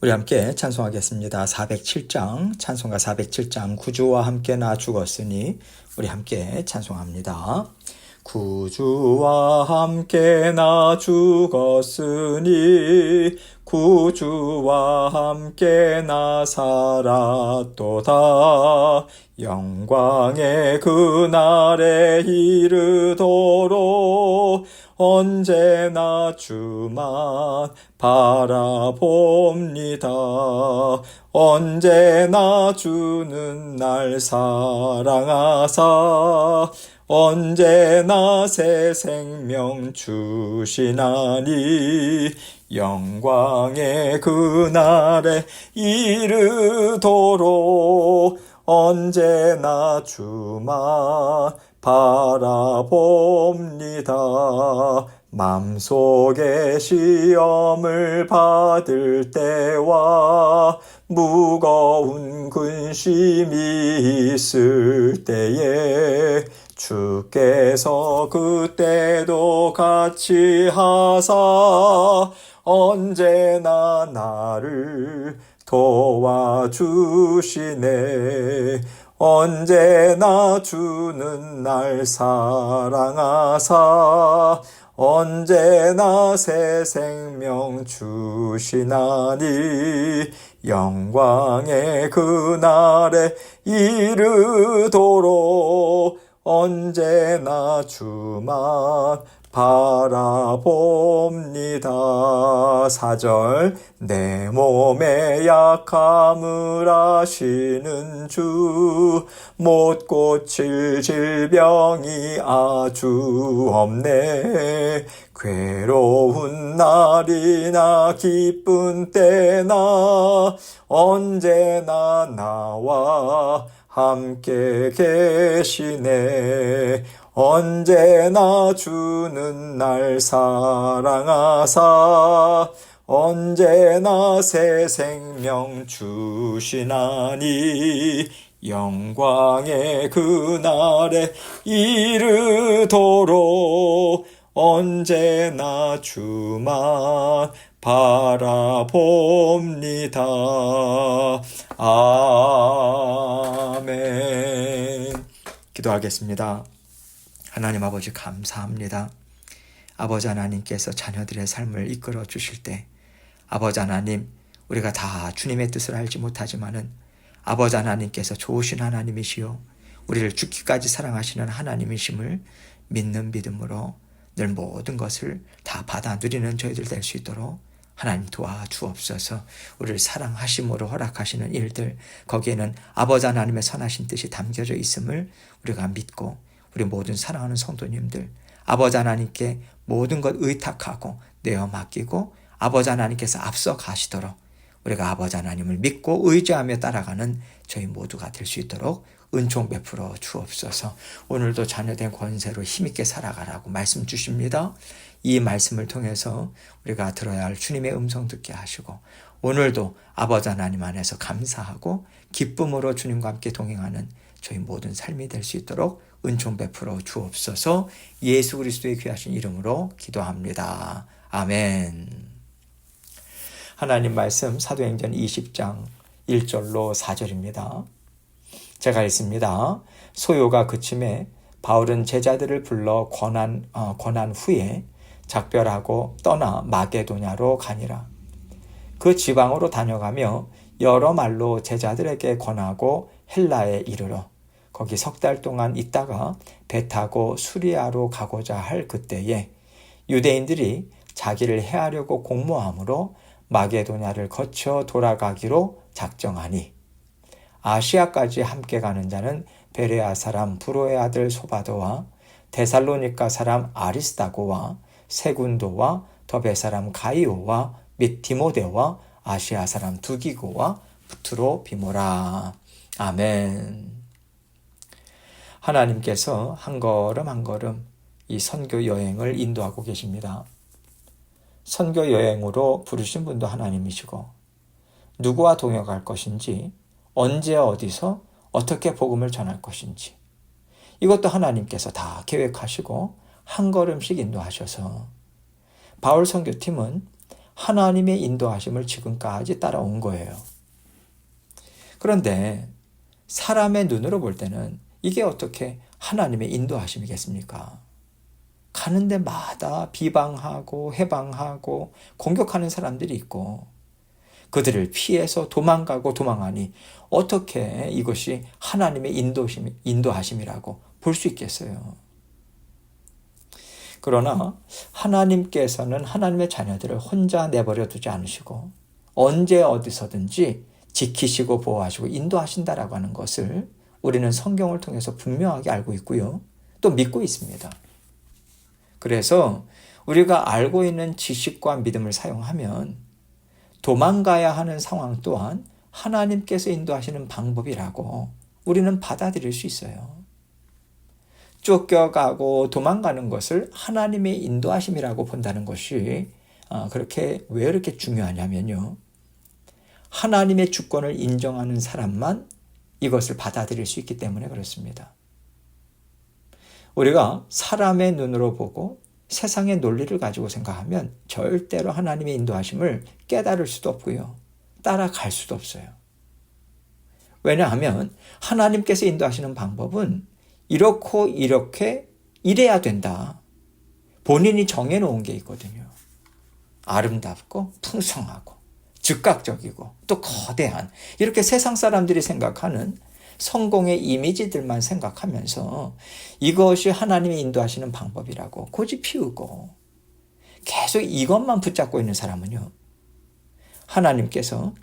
우리 함께 찬송하겠습니다. 407장, 찬송가 407장, 구주와 함께 나 죽었으니 우리 함께 찬송합니다. 구주와 함께 나 죽었으니 구주와 함께 나 살았도다. 영광의 그날에 이르도록 언제나 주만 바라봅니다. 언제나 주는 날 사랑하사 언제나 새 생명 주시나니 영광의 그날에 이르도록 언제나 주만 바라봅니다. 맘속에 시험을 받을 때와 무거운 근심이 있을 때에 주께서 그때도 같이 하사 언제나 나를 도와주시네. 언제나 주는 날 사랑하사 언제나 새 생명 주시나니 영광의 그날에 이르도록 언제나 주만 바라봅니다. 4절 내 몸의 약함을 아시는 주 못 고칠 질병이 아주 없네. 괴로운 날이나 기쁜 때나 언제나 나와 함께 계시네. 언제나 주는 날 사랑하사 언제나 새 생명 주시나니 영광의 그날에 이르도록 언제나 주만 바라봅니다. 아멘. 기도하겠습니다. 하나님 아버지 감사합니다. 아버지 하나님께서 자녀들의 삶을 이끌어 주실 때 아버지 하나님 우리가 다 주님의 뜻을 알지 못하지만은 아버지 하나님께서 좋으신 하나님이시요 우리를 죽기까지 사랑하시는 하나님이심을 믿는 믿음으로 늘 모든 것을 다 받아 누리는 저희들 될 수 있도록 하나님 도와주옵소서. 우리를 사랑하심으로 허락하시는 일들 거기에는 아버지 하나님의 선하신 뜻이 담겨져 있음을 우리가 믿고 우리 모든 사랑하는 성도님들 아버지 하나님께 모든 것 의탁하고 내어 맡기고 아버지 하나님께서 앞서 가시도록 우리가 아버지 하나님을 믿고 의지하며 따라가는 저희 모두가 될 수 있도록 은총 베풀어 주옵소서. 오늘도 자녀된 권세로 힘있게 살아가라고 말씀 주십니다. 이 말씀을 통해서 우리가 들어야 할 주님의 음성 듣게 하시고 오늘도 아버지 하나님 안에서 감사하고 기쁨으로 주님과 함께 동행하는 저희 모든 삶이 될 수 있도록 은총 베풀어 주옵소서. 예수 그리스도의 귀하신 이름으로 기도합니다. 아멘. 하나님 말씀 사도행전 20장 1절로 4절입니다. 제가 읽습니다. 소요가 그침에 바울은 제자들을 불러 권한 후에 작별하고 떠나 마게도냐로 가니라. 그 지방으로 다녀가며 여러 말로 제자들에게 권하고 헬라에 이르러 거기 석 달 동안 있다가 배 타고 수리아로 가고자 할 그때에 유대인들이 자기를 해하려고 공모함으로 마게도냐를 거쳐 돌아가기로 작정하니 아시아까지 함께 가는 자는 베레아 사람 브로의 아들 소바도와 데살로니가 사람 아리스다고와 세군도와 더베 사람 가이오와 및 디모데와 아시아 사람 두기고와 프트로비모라. 아멘. 하나님께서 한 걸음 한 걸음 이 선교 여행을 인도하고 계십니다. 선교 여행으로 부르신 분도 하나님이시고 누구와 동역할 것인지 언제 어디서 어떻게 복음을 전할 것인지 이것도 하나님께서 다 계획하시고 한 걸음씩 인도하셔서 바울 선교팀은 하나님의 인도하심을 지금까지 따라온 거예요. 그런데 사람의 눈으로 볼 때는 이게 어떻게 하나님의 인도하심이겠습니까? 가는 데마다 비방하고 해방하고 공격하는 사람들이 있고 그들을 피해서 도망가고 도망하니 어떻게 이것이 하나님의 인도하심이라고 볼 수 있겠어요? 그러나 하나님께서는 하나님의 자녀들을 혼자 내버려 두지 않으시고 언제 어디서든지 지키시고 보호하시고 인도하신다라고 하는 것을 우리는 성경을 통해서 분명하게 알고 있고요. 또 믿고 있습니다. 그래서 우리가 알고 있는 지식과 믿음을 사용하면 도망가야 하는 상황 또한 하나님께서 인도하시는 방법이라고 우리는 받아들일 수 있어요. 쫓겨가고 도망가는 것을 하나님의 인도하심이라고 본다는 것이 왜 이렇게 중요하냐면요. 하나님의 주권을 인정하는 사람만 이것을 받아들일 수 있기 때문에 그렇습니다. 우리가 사람의 눈으로 보고 세상의 논리를 가지고 생각하면 절대로 하나님의 인도하심을 깨달을 수도 없고요. 따라갈 수도 없어요. 왜냐하면 하나님께서 인도하시는 방법은 이렇고 이렇게 이래야 된다. 본인이 정해놓은 게 있거든요. 아름답고 풍성하고 즉각적이고 또 거대한 이렇게 세상 사람들이 생각하는 성공의 이미지들만 생각하면서 이것이 하나님이 인도하시는 방법이라고 고집 피우고 계속 이것만 붙잡고 있는 사람은요. 하나님께서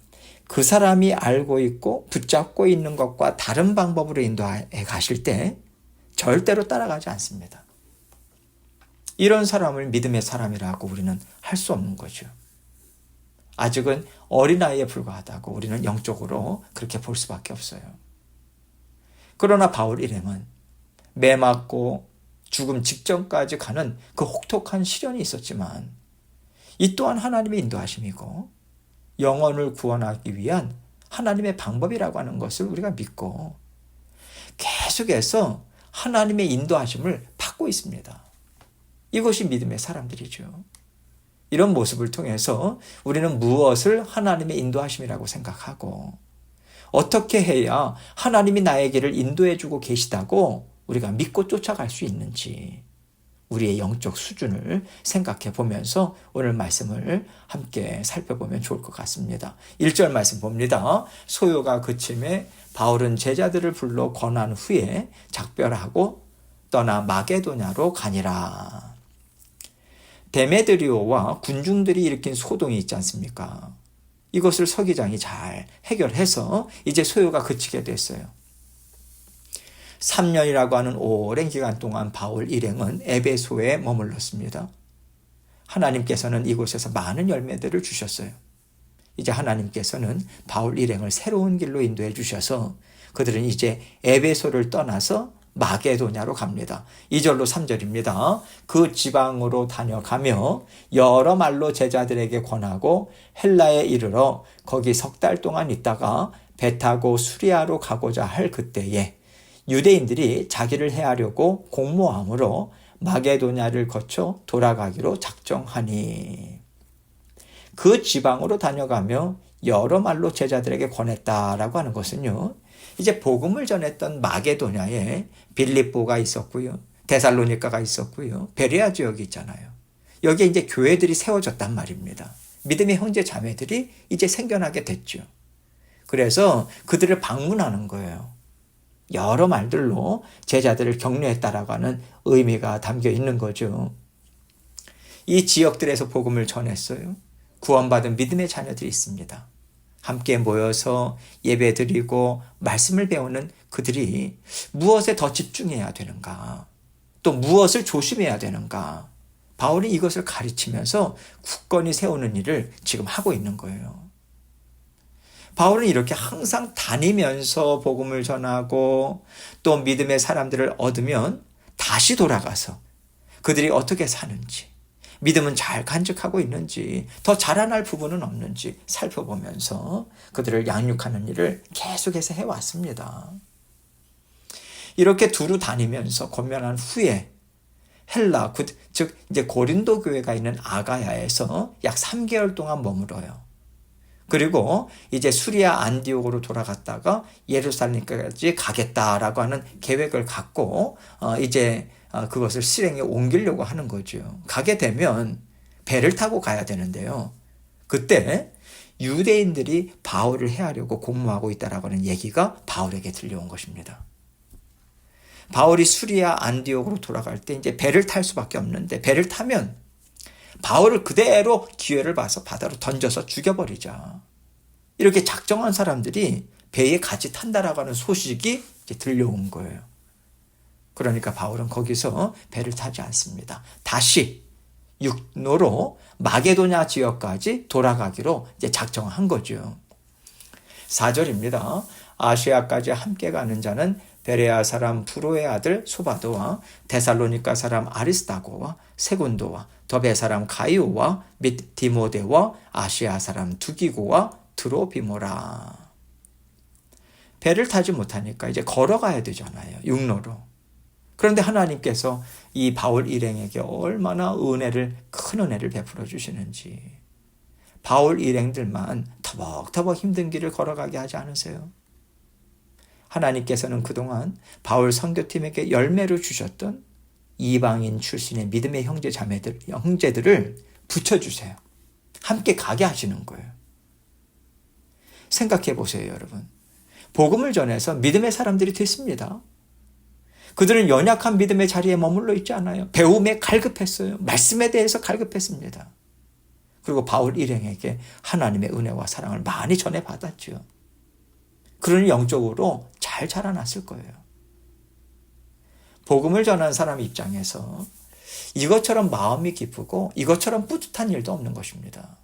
그 사람이 알고 있고 붙잡고 있는 것과 다른 방법으로 인도해 가실 때 절대로 따라가지 않습니다. 이런 사람을 믿음의 사람이라고 우리는 할 수 없는 거죠. 아직은 어린아이에 불과하다고 우리는 영적으로 그렇게 볼 수밖에 없어요. 그러나 바울 일행은 매 맞고 죽음 직전까지 가는 그 혹독한 시련이 있었지만 이 또한 하나님의 인도하심이고 영혼을 구원하기 위한 하나님의 방법이라고 하는 것을 우리가 믿고 계속해서 하나님의 인도하심을 받고 있습니다. 이것이 믿음의 사람들이죠. 이런 모습을 통해서 우리는 무엇을 하나님의 인도하심이라고 생각하고 어떻게 해야 하나님이 나의 길을 인도해 주고 계시다고 우리가 믿고 쫓아갈 수 있는지 우리의 영적 수준을 생각해 보면서 오늘 말씀을 함께 살펴보면 좋을 것 같습니다. 1절 말씀 봅니다. 소요가 그침에 바울은 제자들을 불러 권한 후에 작별하고 떠나 마게도냐로 가니라. 데메드리오와 군중들이 일으킨 소동이 있지 않습니까? 이것을 서기장이 잘 해결해서 이제 소요가 그치게 됐어요. 3년이라고 하는 오랜 기간 동안 바울 일행은 에베소에 머물렀습니다. 하나님께서는 이곳에서 많은 열매들을 주셨어요. 이제 하나님께서는 바울 일행을 새로운 길로 인도해 주셔서 그들은 이제 에베소를 떠나서 마게도냐로 갑니다. 2절로 3절입니다. 그 지방으로 다녀가며 여러 말로 제자들에게 권하고 헬라에 이르러 거기 3달 동안 있다가 배 타고 수리아로 가고자 할 그때에 유대인들이 자기를 해하려고 공모함으로 마게도냐를 거쳐 돌아가기로 작정하니 그 지방으로 다녀가며 여러 말로 제자들에게 권했다라고 하는 것은요. 이제 복음을 전했던 마게도냐에 빌립보가 있었고요. 데살로니가가 있었고요. 베레아 지역이 있잖아요. 여기에 이제 교회들이 세워졌단 말입니다. 믿음의 형제 자매들이 이제 생겨나게 됐죠. 그래서 그들을 방문하는 거예요. 여러 말들로 제자들을 격려했다라고 하는 의미가 담겨 있는 거죠. 이 지역들에서 복음을 전했어요. 구원받은 믿음의 자녀들이 있습니다. 함께 모여서 예배드리고 말씀을 배우는 그들이 무엇에 더 집중해야 되는가? 또 무엇을 조심해야 되는가? 바울이 이것을 가르치면서 굳건히 세우는 일을 지금 하고 있는 거예요. 바울은 이렇게 항상 다니면서 복음을 전하고 또 믿음의 사람들을 얻으면 다시 돌아가서 그들이 어떻게 사는지 믿음은 잘 간직하고 있는지 더 자라날 부분은 없는지 살펴보면서 그들을 양육하는 일을 계속해서 해왔습니다. 이렇게 두루 다니면서 권면한 후에 헬라, 즉 이제 고린도 교회가 있는 아가야에서 약 3개월 동안 머물어요. 그리고 이제 수리아 안디옥으로 돌아갔다가 예루살렘까지 가겠다라고 하는 계획을 갖고 이제 그것을 실행에 옮기려고 하는 거죠. 가게 되면 배를 타고 가야 되는데요. 그때 유대인들이 바울을 해하려고 공모하고 있다라고 하는 얘기가 바울에게 들려온 것입니다. 바울이 수리아 안디옥으로 돌아갈 때 이제 배를 탈 수밖에 없는데, 배를 타면 바울을 그대로 기회를 봐서 바다로 던져서 죽여버리자. 이렇게 작정한 사람들이 배에 같이 탄다라고 하는 소식이 이제 들려온 거예요. 그러니까 바울은 거기서 배를 타지 않습니다. 다시 육로로 마게도냐 지역까지 돌아가기로 이제 작정한 거죠. 4절입니다. 아시아까지 함께 가는 자는 베레아 사람 브로의 아들 소바도와 데살로니가 사람 아리스다고와 세군도와 더베 사람 가이오와 및 디모데와 아시아 사람 두기고와 드로비모라. 배를 타지 못하니까 이제 걸어가야 되잖아요. 육로로. 그런데 하나님께서 이 바울 일행에게 얼마나 큰 은혜를 베풀어 주시는지. 바울 일행들만 터벅터벅 힘든 길을 걸어가게 하지 않으세요? 하나님께서는 그동안 바울 선교팀에게 열매로 주셨던 이방인 출신의 믿음의 형제들을 붙여주세요. 함께 가게 하시는 거예요. 생각해 보세요, 여러분. 복음을 전해서 믿음의 사람들이 됐습니다. 그들은 연약한 믿음의 자리에 머물러 있지 않아요. 배움에 갈급했어요. 말씀에 대해서 갈급했습니다. 그리고 바울 일행에게 하나님의 은혜와 사랑을 많이 전해받았죠. 그러니 영적으로 잘 자라났을 거예요. 복음을 전하는 사람 입장에서 이것처럼 마음이 기쁘고 이것처럼 뿌듯한 일도 없는 것입니다.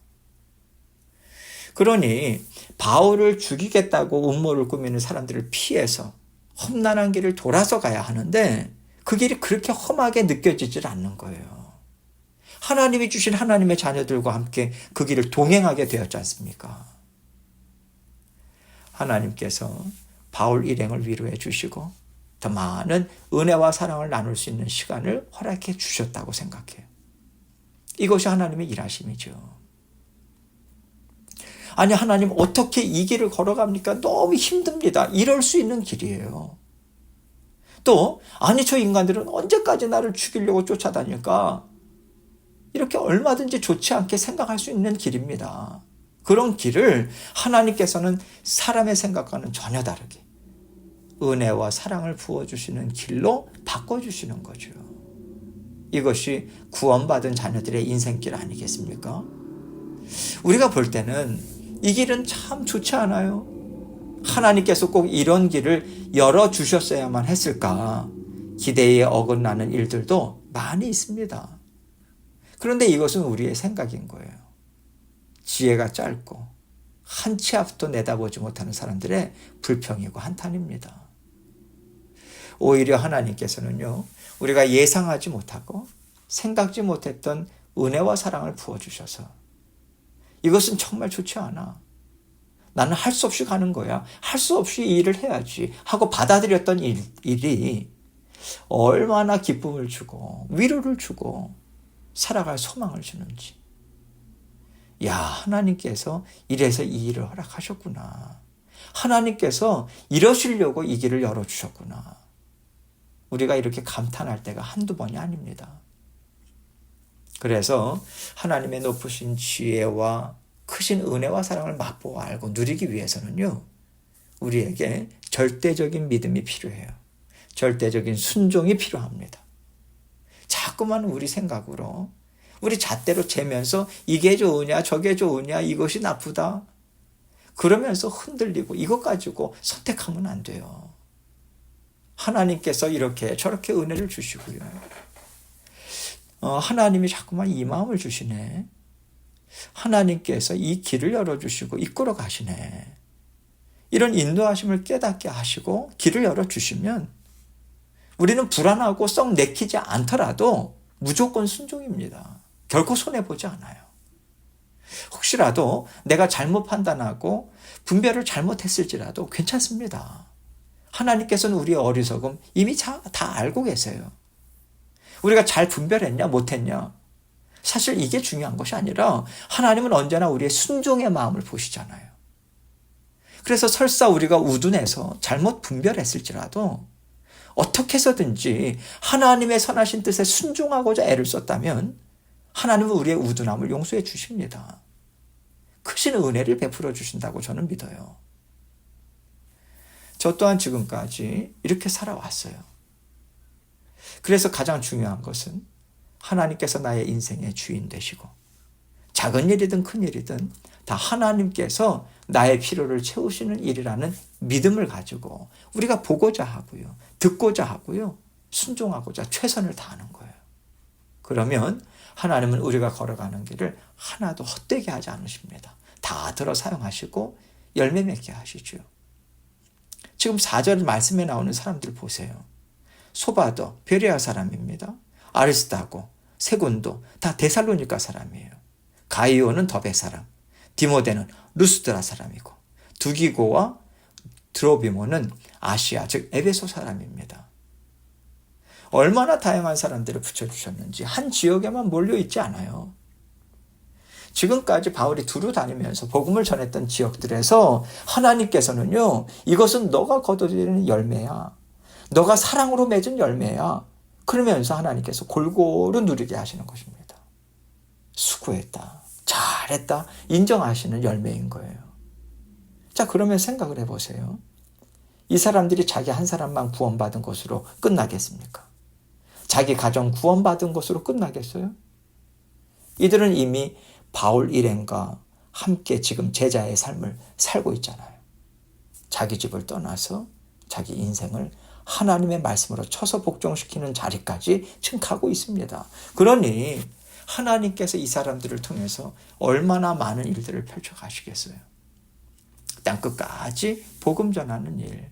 그러니 바울을 죽이겠다고 음모를 꾸미는 사람들을 피해서 험난한 길을 돌아서 가야 하는데 그 길이 그렇게 험하게 느껴지질 않는 거예요. 하나님이 주신 하나님의 자녀들과 함께 그 길을 동행하게 되었지 않습니까? 하나님께서 바울 일행을 위로해 주시고 더 많은 은혜와 사랑을 나눌 수 있는 시간을 허락해 주셨다고 생각해요. 이것이 하나님의 일하심이죠. 아니, 하나님 어떻게 이 길을 걸어갑니까? 너무 힘듭니다. 이럴 수 있는 길이에요. 또 아니, 저 인간들은 언제까지 나를 죽이려고 쫓아다닐까? 이렇게 얼마든지 좋지 않게 생각할 수 있는 길입니다. 그런 길을 하나님께서는 사람의 생각과는 전혀 다르게 은혜와 사랑을 부어주시는 길로 바꿔주시는 거죠. 이것이 구원받은 자녀들의 인생길 아니겠습니까? 우리가 볼 때는 이 길은 참 좋지 않아요. 하나님께서 꼭 이런 길을 열어주셨어야만 했을까? 기대에 어긋나는 일들도 많이 있습니다. 그런데 이것은 우리의 생각인 거예요. 지혜가 짧고 한 치 앞도 내다보지 못하는 사람들의 불평이고 한탄입니다. 오히려 하나님께서는요, 우리가 예상하지 못하고 생각지 못했던 은혜와 사랑을 부어주셔서 이것은 정말 좋지 않아. 나는 할 수 없이 가는 거야. 할 수 없이 이 일을 해야지 하고 받아들였던 일이 얼마나 기쁨을 주고 위로를 주고 살아갈 소망을 주는지. 야, 하나님께서 이래서 이 일을 허락하셨구나. 하나님께서 이러시려고 이 길을 열어주셨구나. 우리가 이렇게 감탄할 때가 한두 번이 아닙니다. 그래서 하나님의 높으신 지혜와 크신 은혜와 사랑을 맛보아 알고 누리기 위해서는요, 우리에게 절대적인 믿음이 필요해요. 절대적인 순종이 필요합니다. 자꾸만 우리 생각으로, 우리 잣대로 재면서 이게 좋으냐 저게 좋으냐 이것이 나쁘다 그러면서 흔들리고 이것 가지고 선택하면 안 돼요. 하나님께서 이렇게 저렇게 은혜를 주시고요. 하나님이 자꾸만 이 마음을 주시네. 하나님께서 이 길을 열어주시고 이끌어 가시네. 이런 인도하심을 깨닫게 하시고 길을 열어주시면 우리는 불안하고 썩 내키지 않더라도 무조건 순종입니다. 결코 손해보지 않아요. 혹시라도 내가 잘못 판단하고 분별을 잘못했을지라도 괜찮습니다. 하나님께서는 우리의 어리석음 이미 다 알고 계세요. 우리가 잘 분별했냐 못했냐. 사실 이게 중요한 것이 아니라 하나님은 언제나 우리의 순종의 마음을 보시잖아요. 그래서 설사 우리가 우둔해서 잘못 분별했을지라도 어떻게 해서든지 하나님의 선하신 뜻에 순종하고자 애를 썼다면 하나님은 우리의 우둔함을 용서해 주십니다. 크신 은혜를 베풀어 주신다고 저는 믿어요. 저 또한 지금까지 이렇게 살아왔어요. 그래서 가장 중요한 것은 하나님께서 나의 인생의 주인 되시고 작은 일이든 큰 일이든 다 하나님께서 나의 필요를 채우시는 일이라는 믿음을 가지고 우리가 보고자 하고요. 듣고자 하고요. 순종하고자 최선을 다하는 거예요. 그러면 하나님은 우리가 걸어가는 길을 하나도 헛되게 하지 않으십니다. 다 들어 사용하시고 열매 맺게 하시죠. 지금 4절 말씀에 나오는 사람들 보세요. 소바도 베레아 사람입니다. 아리스다고, 세군도 다 데살로니가 사람이에요. 가이오는 더베 사람, 디모데는 루스드라 사람이고 두기고와 드로비모는 아시아 즉 에베소 사람입니다. 얼마나 다양한 사람들을 붙여주셨는지 한 지역에만 몰려있지 않아요. 지금까지 바울이 두루 다니면서 복음을 전했던 지역들에서 하나님께서는요, 이것은 너가 거둬들이는 열매야. 너가 사랑으로 맺은 열매야. 그러면서 하나님께서 골고루 누리게 하시는 것입니다. 수고했다. 잘했다. 인정하시는 열매인 거예요. 자, 그러면 생각을 해보세요. 이 사람들이 자기 한 사람만 구원받은 것으로 끝나겠습니까? 자기 가정 구원받은 것으로 끝나겠어요? 이들은 이미 바울 일행과 함께 지금 제자의 삶을 살고 있잖아요. 자기 집을 떠나서 자기 인생을 하나님의 말씀으로 쳐서 복종시키는 자리까지 지금 가고 있습니다. 그러니 하나님께서 이 사람들을 통해서 얼마나 많은 일들을 펼쳐가시겠어요. 땅끝까지 복음 전하는 일,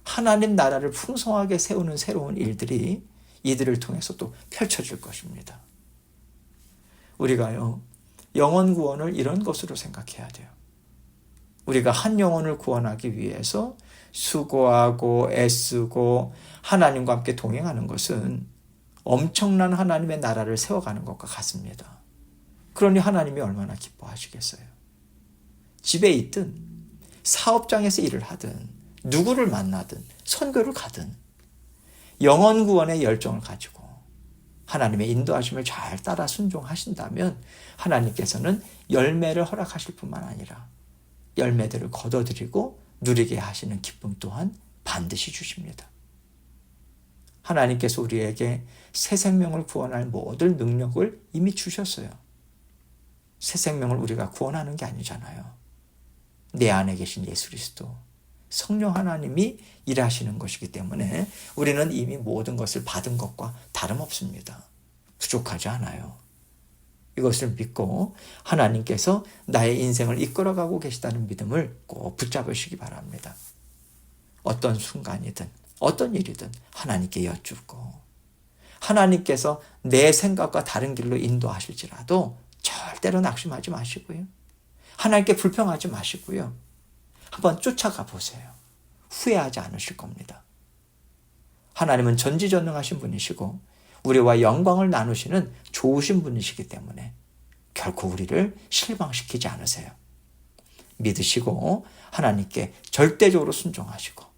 하나님 나라를 풍성하게 세우는 새로운 일들이 이들을 통해서 또 펼쳐질 것입니다. 우리가요, 영혼 구원을 이런 것으로 생각해야 돼요. 우리가 한 영혼을 구원하기 위해서 수고하고 애쓰고 하나님과 함께 동행하는 것은 엄청난 하나님의 나라를 세워가는 것과 같습니다. 그러니 하나님이 얼마나 기뻐하시겠어요. 집에 있든 사업장에서 일을 하든 누구를 만나든 선교를 가든 영혼 구원의 열정을 가지고 하나님의 인도하심을 잘 따라 순종하신다면 하나님께서는 열매를 허락하실 뿐만 아니라 열매들을 거둬들이고 누리게 하시는 기쁨 또한 반드시 주십니다. 하나님께서 우리에게 새 생명을 구원할 모든 능력을 이미 주셨어요. 새 생명을 우리가 구원하는 게 아니잖아요. 내 안에 계신 예수 그리스도, 성령 하나님이 일하시는 것이기 때문에 우리는 이미 모든 것을 받은 것과 다름없습니다. 부족하지 않아요. 이것을 믿고 하나님께서 나의 인생을 이끌어가고 계시다는 믿음을 꼭 붙잡으시기 바랍니다. 어떤 순간이든 어떤 일이든 하나님께 여쭙고 하나님께서 내 생각과 다른 길로 인도하실지라도 절대로 낙심하지 마시고요. 하나님께 불평하지 마시고요. 한번 쫓아가 보세요. 후회하지 않으실 겁니다. 하나님은 전지전능하신 분이시고 우리와 영광을 나누시는 좋으신 분이시기 때문에 결코 우리를 실망시키지 않으세요. 믿으시고 하나님께 절대적으로 순종하시고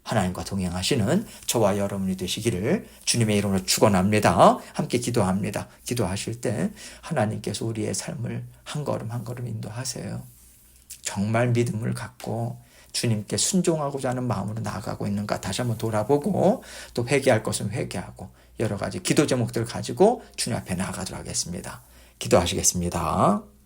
하나님과 동행하시는 저와 여러분이 되시기를 주님의 이름으로 축원합니다. 함께 기도합니다. 기도하실 때 하나님께서 우리의 삶을 한 걸음 한 걸음 인도하세요. 정말 믿음을 갖고 주님께 순종하고자 하는 마음으로 나아가고 있는가 다시 한번 돌아보고 또 회개할 것은 회개하고 여러 가지 기도 제목들을 가지고 주님 앞에 나아가도록 하겠습니다. 기도하시겠습니다.